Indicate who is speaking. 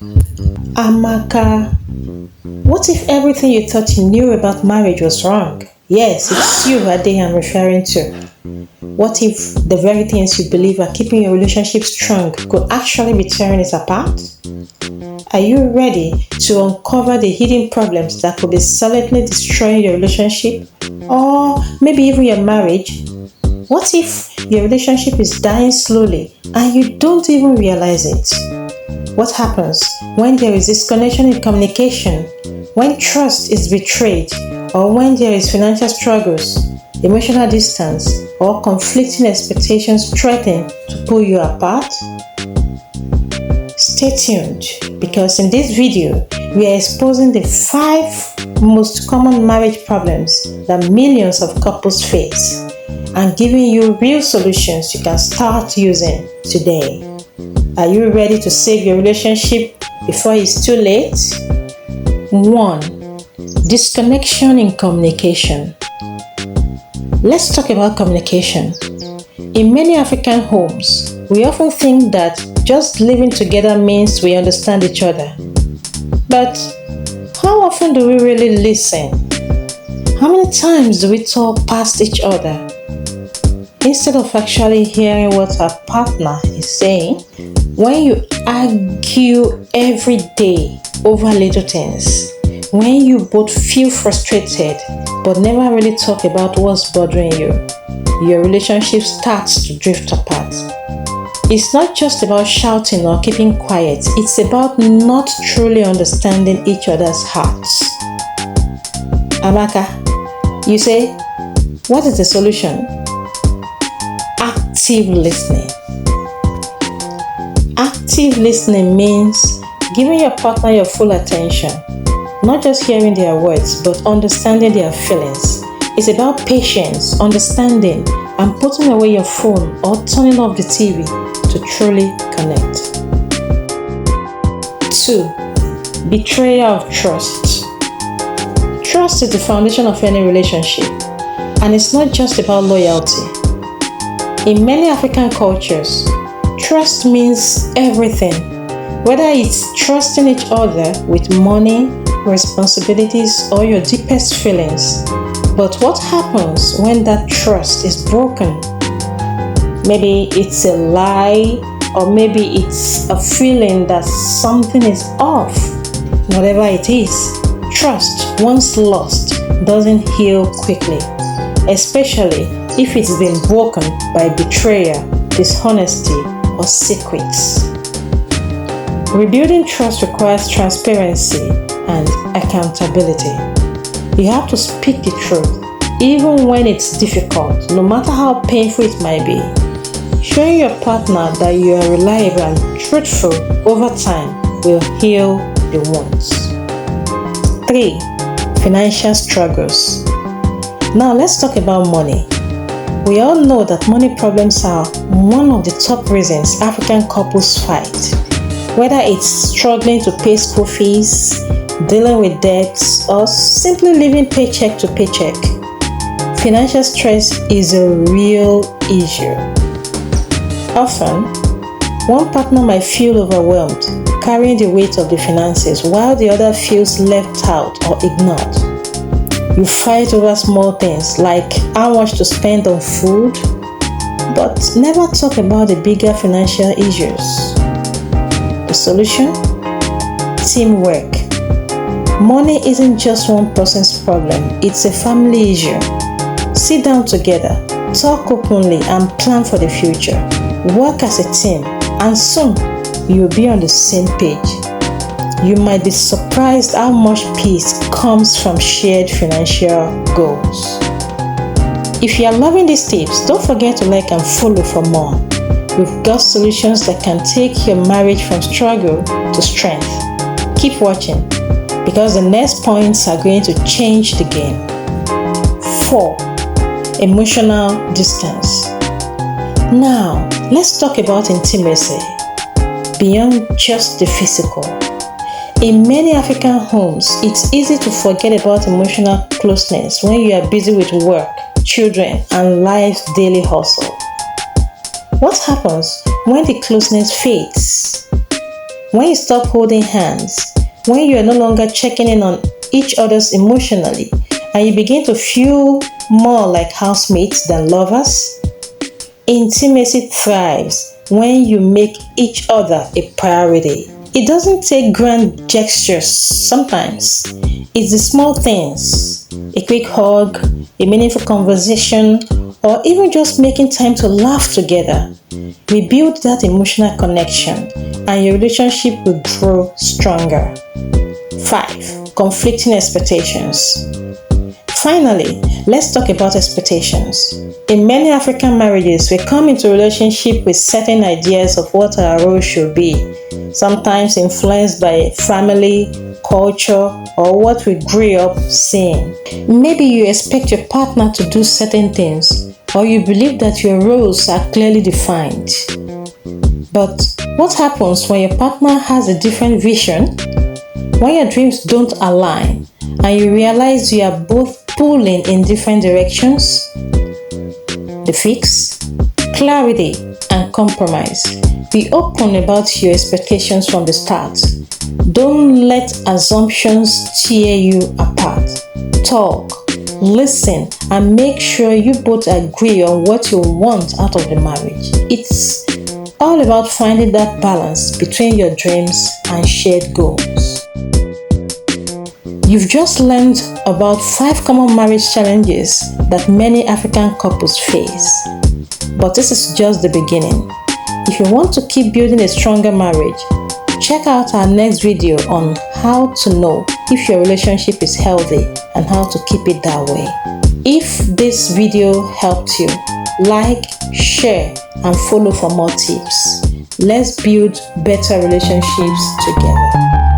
Speaker 1: Amaka, what if everything you thought you knew about marriage was wrong? Yes, it's you, Ade, I'm referring to. What if the very things you believe are keeping your relationship strong could actually be tearing it apart? Are you ready to uncover the hidden problems that could be silently destroying your relationship? Or maybe even your marriage? What if your relationship is dying slowly and you don't even realize it? What happens when there is disconnection in communication, when trust is betrayed, or when there is financial struggles, emotional distance, or conflicting expectations threaten to pull you apart? Stay tuned, because in this video, we are exposing the 5 most common marriage problems that millions of couples face and giving you real solutions you can start using today. Are you ready to save your relationship before it's too late? 1. Disconnection in communication. Let's talk about communication. In many African homes, we often think that just living together means we understand each other. But how often do we really listen? How many times do we talk past each other? Instead of actually hearing what our partner is saying, when you argue every day over little things, when you both feel frustrated but never really talk about what's bothering you, your relationship starts to drift apart. It's not just about shouting or keeping quiet, it's about not truly understanding each other's hearts. Amaka, you say, what is the solution? Active listening. Active listening means giving your partner your full attention, not just hearing their words, but understanding their feelings. It's about patience, understanding, and putting away your phone or turning off the TV to truly connect. 2. Betrayal of trust. Trust is the foundation of any relationship, and it's not just about loyalty. In many African cultures, trust means everything, whether it's trusting each other with money, responsibilities, or your deepest feelings. But what happens when that trust is broken? Maybe it's a lie, or maybe it's a feeling that something is off. Whatever it is, trust, once lost, doesn't heal quickly, especially if it's been broken by betrayal, dishonesty, or secrets. Rebuilding trust requires transparency and accountability. You have to speak the truth, even when it's difficult, no matter how painful it might be. Showing your partner that you are reliable and truthful over time will heal the wounds. 3. Financial struggles. Now let's talk about money. We all know that money problems are one of the top reasons African couples fight. Whether it's struggling to pay school fees, dealing with debts, or simply living paycheck to paycheck, financial stress is a real issue. Often, one partner might feel overwhelmed, carrying the weight of the finances, while the other feels left out or ignored. You fight over small things like how much to spend on food, but never talk about the bigger financial issues. The solution? Teamwork. Money isn't just one person's problem, it's a family issue. Sit down together, talk openly, and plan for the future. Work as a team, and soon you'll be on the same page. You might be surprised how much peace comes from shared financial goals. If you are loving these tips, don't forget to like and follow for more. We've got solutions that can take your marriage from struggle to strength. Keep watching, because the next points are going to change the game. 4. Emotional distance. Now, let's talk about intimacy beyond just the physical. In many African homes, it's easy to forget about emotional closeness when you are busy with work, children, and life's daily hustle. What happens when the closeness fades? when you stop holding hands, when you are no longer checking in on each other's emotionally, and you begin to feel more like housemates than lovers. Intimacy thrives when you make each other a priority. It doesn't take grand gestures sometimes. It's the small things. A quick hug, a meaningful conversation, or even just making time to laugh together. We build that emotional connection and your relationship will grow stronger. 5. Conflicting expectations. Finally, let's talk about expectations. In many African marriages, we come into a relationship with certain ideas of what our role should be, sometimes influenced by family, culture, or what we grew up seeing. Maybe you expect your partner to do certain things, or you believe that your roles are clearly defined. But what happens when your partner has a different vision? When your dreams don't align and you realize you are both pulling in different directions? The fix? Clarity and compromise. Be open about your expectations from the start. Don't let assumptions tear you apart. Talk, listen, and make sure you both agree on what you want out of the marriage. It's all about finding that balance between your dreams and shared goals. You've just learned about 5 common marriage challenges that many African couples face. But this is just the beginning. If you want to keep building a stronger marriage, check out our next video on how to know if your relationship is healthy and how to keep it that way. If this video helped you, like, share, and follow for more tips. Let's build better relationships together.